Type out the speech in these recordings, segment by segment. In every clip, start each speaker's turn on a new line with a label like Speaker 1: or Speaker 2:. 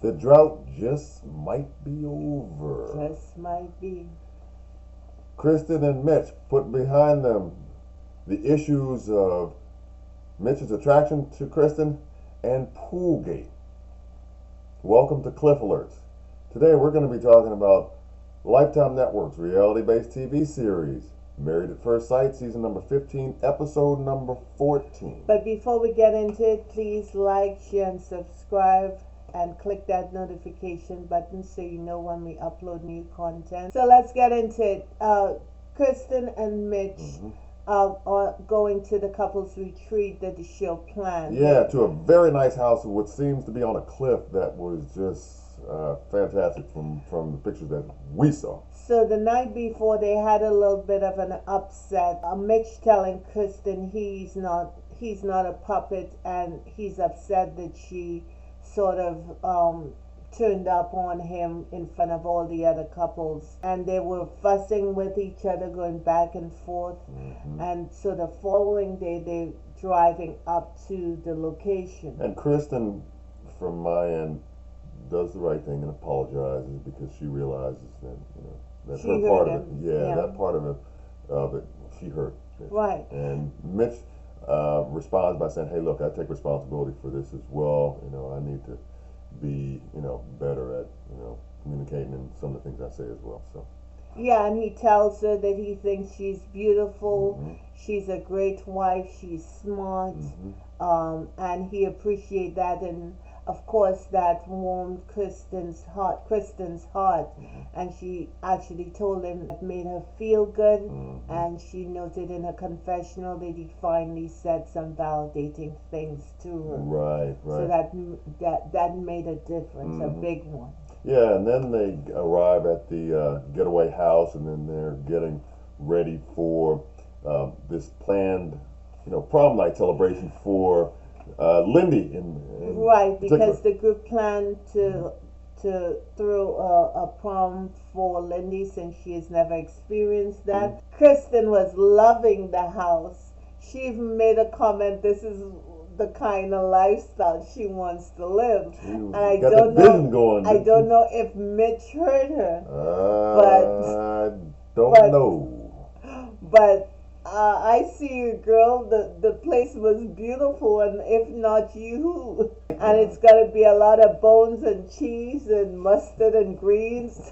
Speaker 1: The drought just might be over.
Speaker 2: Just might be.
Speaker 1: Kristen and Mitch put behind them the issues of Mitch's attraction to Kristen and Poolgate. Welcome to Cliff Alerts. Today we're going to be talking about Lifetime Network's reality-based TV series, Married at First Sight, season number 15, episode number 14.
Speaker 2: But before we get into it, please like, share, and subscribe, and click that notification button so you know when we upload new content. So let's get into it. Kristen and Mitch are going to the couples retreat that the show planned.
Speaker 1: Yeah, to a very nice house, what seems to be on a cliff that was just fantastic from the pictures that we saw.
Speaker 2: So the night before, they had a little bit of an upset. Mitch telling Kristen he's not a puppet, and he's upset that she sort of turned up on him in front of all the other couples, and they were fussing with each other, going back and forth. And so the following day, they're driving up to the location.
Speaker 1: And Kristen, from my end, does the right thing and apologizes because she realizes that that's her part of it. Yeah, that part of it she hurt.
Speaker 2: Right.
Speaker 1: And Mitch responds by saying, "Hey, look, I take responsibility for this as well. I need to be better at communicating in some of the things I say as well." So.
Speaker 2: Yeah, and he tells her that he thinks she's beautiful, she's a great wife, she's smart, and he appreciates that, and of course that warmed Kristen's heart, and she actually told him it made her feel good, and she noted in her confessional that he finally said some validating things to her.
Speaker 1: Right.
Speaker 2: So that made a difference, a big one.
Speaker 1: Yeah, and then they arrive at the getaway house, and then they're getting ready for this planned, prom night celebration for Lindy.
Speaker 2: Right, because the group planned to throw a prom for Lindy since she has never experienced that. Kristen was loving the house. She even made a comment, this is the kind of lifestyle she wants to live. And I don't know if Mitch heard her.
Speaker 1: I don't know.
Speaker 2: But I see you, girl. The place was beautiful, and if not you, and it's gonna be a lot of bones and cheese and mustard and greens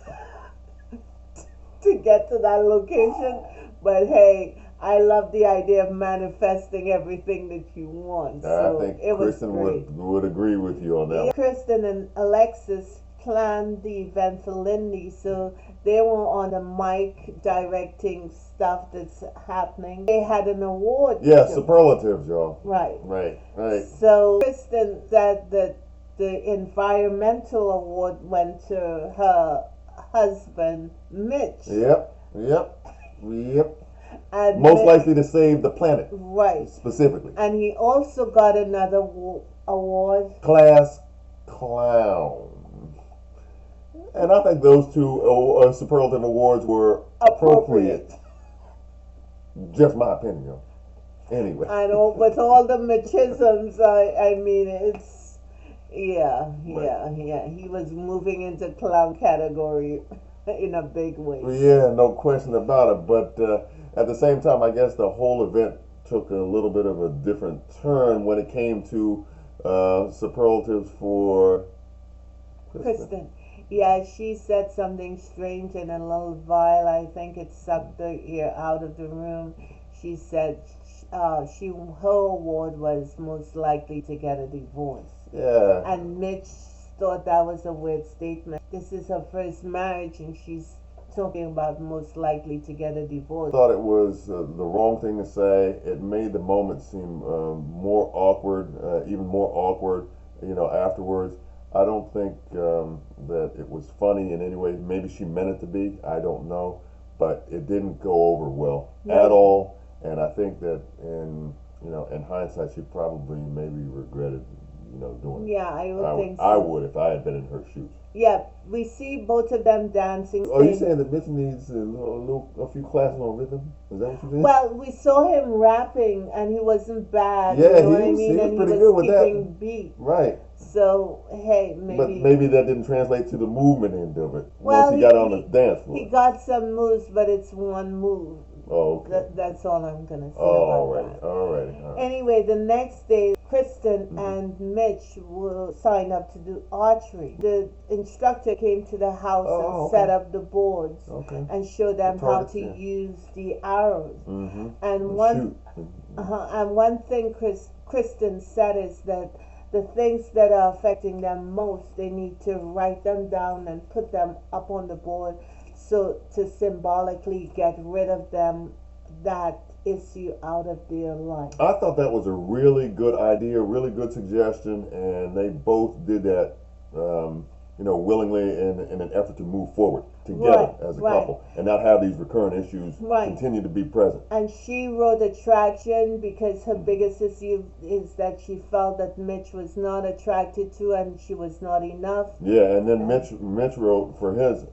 Speaker 2: to get to that location. But hey, I love the idea of manifesting everything that you want. So
Speaker 1: I think
Speaker 2: it was
Speaker 1: Kristen
Speaker 2: great.
Speaker 1: would agree with you on that.
Speaker 2: Yeah, Kristen and Alexis planned the event for Lindy, so they were on the mic directing stuff that's happening. They had an award.
Speaker 1: Yeah, superlatives, y'all.
Speaker 2: Right.
Speaker 1: So
Speaker 2: Kristen said that the environmental award went to her husband, Mitch.
Speaker 1: Yep.
Speaker 2: And
Speaker 1: most likely to save the planet.
Speaker 2: Right.
Speaker 1: Specifically.
Speaker 2: And he also got another award.
Speaker 1: Class clown. And I think those two superlative awards were appropriate. Just my opinion, y'all. Anyway.
Speaker 2: I know, with all the machisms, I mean, it's, yeah. He was moving into clown category in a big way.
Speaker 1: Yeah, no question about it. But at the same time, I guess the whole event took a little bit of a different turn when it came to superlatives for
Speaker 2: Kristen. Yeah, she said something strange and a little vile. I think it sucked the ear out of the room. She said her award was most likely to get a divorce.
Speaker 1: Yeah.
Speaker 2: And Mitch thought that was a weird statement. This is her first marriage, and she's talking about most likely to get a divorce.
Speaker 1: I thought it was the wrong thing to say. It made the moment seem more awkward, even more awkward, afterwards. I don't think that it was funny in any way. Maybe she meant it to be. I don't know. But it didn't go over well at all. And I think that in hindsight, she probably maybe regretted doing it.
Speaker 2: Yeah, I would think so.
Speaker 1: I would if I had been in her shoes.
Speaker 2: Yeah, we see both of them dancing.
Speaker 1: Are you saying that Mitch needs a few classes on rhythm? Is that what you think?
Speaker 2: Well, we saw him rapping, and he wasn't bad.
Speaker 1: Yeah,
Speaker 2: you know what I
Speaker 1: he
Speaker 2: mean?
Speaker 1: was
Speaker 2: And
Speaker 1: pretty
Speaker 2: he
Speaker 1: good
Speaker 2: was
Speaker 1: with
Speaker 2: keeping
Speaker 1: that.
Speaker 2: beat.
Speaker 1: Right.
Speaker 2: So hey, maybe.
Speaker 1: But maybe that didn't translate to the movement end of it.
Speaker 2: Well,
Speaker 1: once he got on the dance floor.
Speaker 2: He got some moves, but it's one move.
Speaker 1: Oh, okay.
Speaker 2: That's all I'm gonna say
Speaker 1: All
Speaker 2: about
Speaker 1: right.
Speaker 2: that.
Speaker 1: All right.
Speaker 2: Anyway, the next day, Kristen and Mitch will sign up to do archery. The instructor came to the house and set up the boards and show them how to use the arrows. And one thing Kristen said is that the things that are affecting them most, they need to write them down and put them up on the board, so to symbolically get rid of them, that issue out of their life.
Speaker 1: I thought that was a really good idea, really good suggestion, and they both did that, willingly in an effort to move forward together as a couple and not have these recurrent issues continue to be present.
Speaker 2: And she wrote attraction because her biggest issue is that she felt that Mitch was not attracted to her and she was not enough.
Speaker 1: Yeah, and then Mitch wrote for his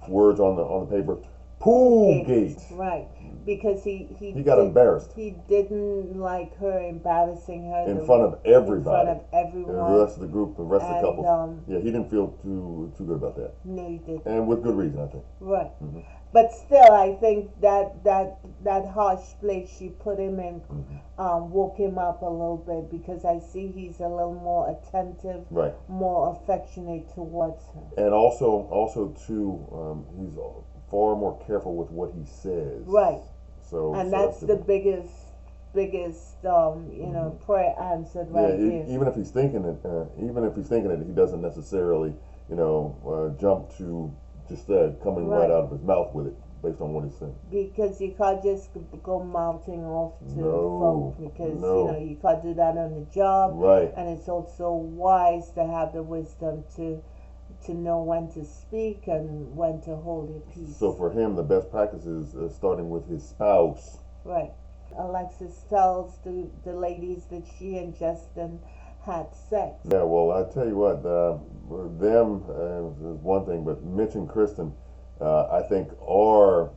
Speaker 1: words on the paper, pool gate.
Speaker 2: Right. Because he
Speaker 1: got embarrassed.
Speaker 2: He didn't like her embarrassing her
Speaker 1: in front of everybody.
Speaker 2: In front of everyone.
Speaker 1: The rest of the group, the rest of the couples. Yeah, he didn't feel too good about that.
Speaker 2: No, he didn't.
Speaker 1: And with good reason, I think.
Speaker 2: Right. But still, I think that harsh place she put him in woke him up a little bit, because I see he's a little more attentive, more affectionate towards her.
Speaker 1: And also too, he's far more careful with what he says.
Speaker 2: Right.
Speaker 1: So
Speaker 2: that's the biggest prayer answered right there.
Speaker 1: Even if he's thinking it, he doesn't necessarily jump to just coming right out of his mouth with it based on what he's saying.
Speaker 2: Because you can't just go mouthing off to folk, because you can't do that on the job.
Speaker 1: Right.
Speaker 2: And it's also wise to have the wisdom to know when to speak and when to hold your peace.
Speaker 1: So for him, the best practice is starting with his spouse.
Speaker 2: Right. Alexis tells the ladies that she and Justin had sex.
Speaker 1: Yeah, well, I tell you what, them is one thing, but Mitch and Kristen, I think, are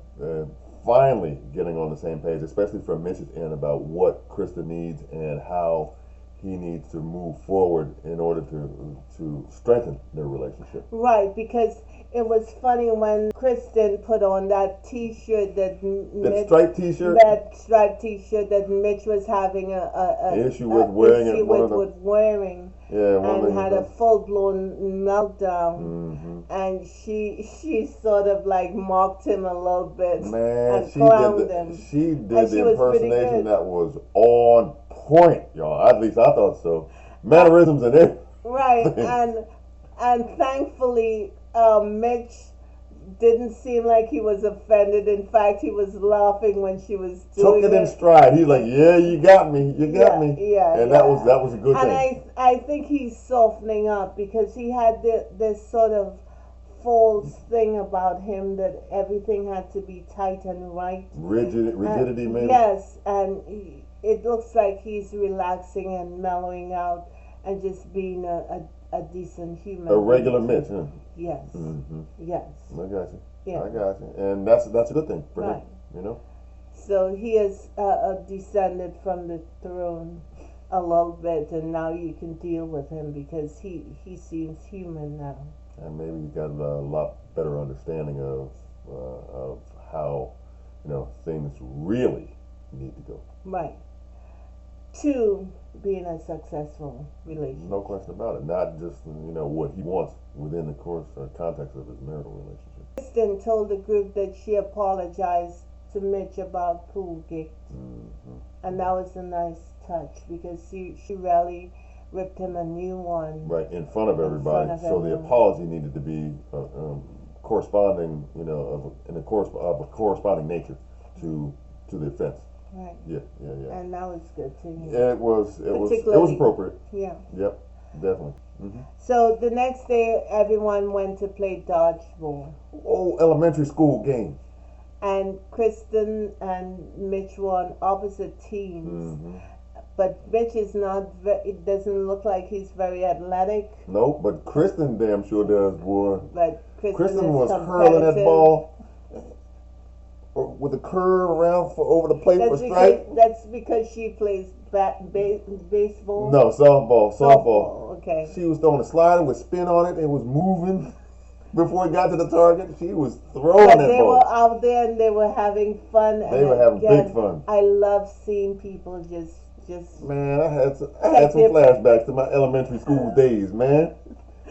Speaker 1: finally getting on the same page, especially from Mitch's end, about what Kristen needs and how he needs to move forward in order to strengthen their relationship.
Speaker 2: Right, because it was funny when Kristen put on that T-shirt that
Speaker 1: striped T-shirt.
Speaker 2: That striped T-shirt that Mitch was having a
Speaker 1: issue with
Speaker 2: wearing.
Speaker 1: Yeah,
Speaker 2: and had a full-blown meltdown, and she sort of like mocked him a little bit.
Speaker 1: Man,
Speaker 2: and clowned him.
Speaker 1: She did the impersonation that was on point, y'all. At least I thought so. Mannerisms and everything.
Speaker 2: Right, and thankfully, Mitch didn't seem like he was offended. In fact, he was laughing when she was doing it.
Speaker 1: Took it in stride. He's like, "Yeah, you got me. You got me."
Speaker 2: Yeah,
Speaker 1: and that was a good thing.
Speaker 2: And I think he's softening up, because he had this sort of false thing about him that everything had to be tight and right.
Speaker 1: Rigidity, maybe.
Speaker 2: Yes, and it looks like he's relaxing and mellowing out and just being a decent human.
Speaker 1: A regular Mitch, huh?
Speaker 2: Yes. Yes.
Speaker 1: I got you.
Speaker 2: Yeah.
Speaker 1: I got you. And that's a good thing for him,
Speaker 2: So he has descended from the throne a little bit, and now you can deal with him because he seems human now.
Speaker 1: And maybe you got a lot better understanding of how things really need to go.
Speaker 2: Right. To being a successful relationship.
Speaker 1: No question about it. Not just what he wants within the context of his marital relationship.
Speaker 2: Kristen told the group that she apologized to Mitch about Poolgate, and that was a nice touch, because she really ripped him a new one.
Speaker 1: Right, in front of everybody. So the apology needed to be corresponding, of a corresponding nature to the offense.
Speaker 2: Right.
Speaker 1: Yeah.
Speaker 2: And that was good too.
Speaker 1: Yeah, it was appropriate.
Speaker 2: Yeah.
Speaker 1: Yep, definitely.
Speaker 2: So the next day, everyone went to play dodgeball.
Speaker 1: Oh, elementary school game.
Speaker 2: And Kristen and Mitch were on opposite teams. But Mitch is not. It doesn't look like he's very athletic.
Speaker 1: Nope, but Kristen damn sure does, boy.
Speaker 2: But
Speaker 1: Kristen
Speaker 2: is
Speaker 1: was hurling that ball with a curve around for over the plate for strike.
Speaker 2: That's because she plays baseball.
Speaker 1: No, softball.
Speaker 2: Okay.
Speaker 1: She was throwing a slider with spin on it. It was moving before it got to the target. She was throwing that ball.
Speaker 2: They were out there and they were having fun.
Speaker 1: They were having big fun.
Speaker 2: I love seeing people just.
Speaker 1: Man, I had some flashbacks to my elementary school days, man.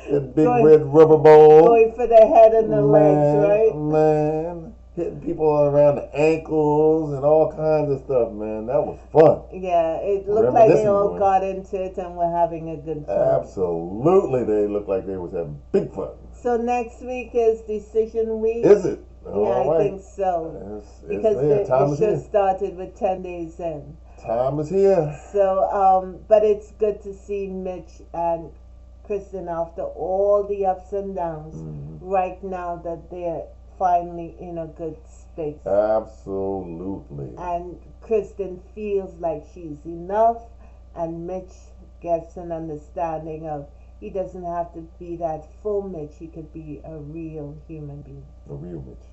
Speaker 1: That big red rubber ball.
Speaker 2: Going for the head and the legs, right?
Speaker 1: Man, hitting people around the ankles and all kinds of stuff, man. That was fun.
Speaker 2: Yeah, it looked like they all got into it and were having a good time.
Speaker 1: Absolutely, they looked like they was having big fun.
Speaker 2: So next week is decision week.
Speaker 1: Is it?
Speaker 2: I think so. Because the show started with 10 days in.
Speaker 1: Time is here.
Speaker 2: So, but it's good to see Mitch and Kristen after all the ups and downs. Right now that they're finally in a good space.
Speaker 1: Absolutely.
Speaker 2: And Kristen feels like she's enough, and Mitch gets an understanding of he doesn't have to be that full Mitch. He could be a real human being.
Speaker 1: A real Mitch.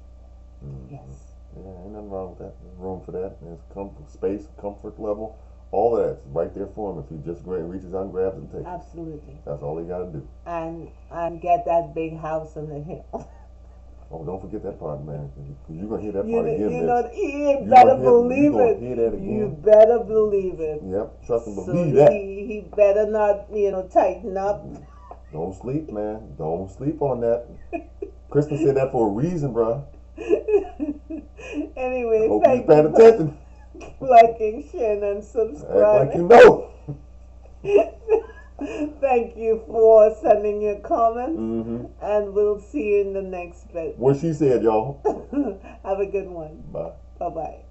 Speaker 2: Yes.
Speaker 1: Yeah, ain't nothing wrong with that. There's room for that. There's space, comfort level, all of that's right there for him if he just reaches out and grabs and takes it.
Speaker 2: Absolutely.
Speaker 1: That's all he got to do.
Speaker 2: And get that big house on the hill.
Speaker 1: Oh, don't forget that part, man. You're going to hear that part again,
Speaker 2: You better believe it.
Speaker 1: Hear that again.
Speaker 2: You better believe it.
Speaker 1: Yep, trust and believe that.
Speaker 2: He better not, tighten up.
Speaker 1: Don't sleep, man. Don't sleep on that. Kristen said that for a reason, bro.
Speaker 2: Anyway,
Speaker 1: hope you're paying attention.
Speaker 2: Liking, sharing, and subscribing.
Speaker 1: Act like you know.
Speaker 2: Thank you for sending your comments, and we'll see you in the next bit.
Speaker 1: What she said, y'all.
Speaker 2: Have a good one.
Speaker 1: Bye.
Speaker 2: Bye-bye.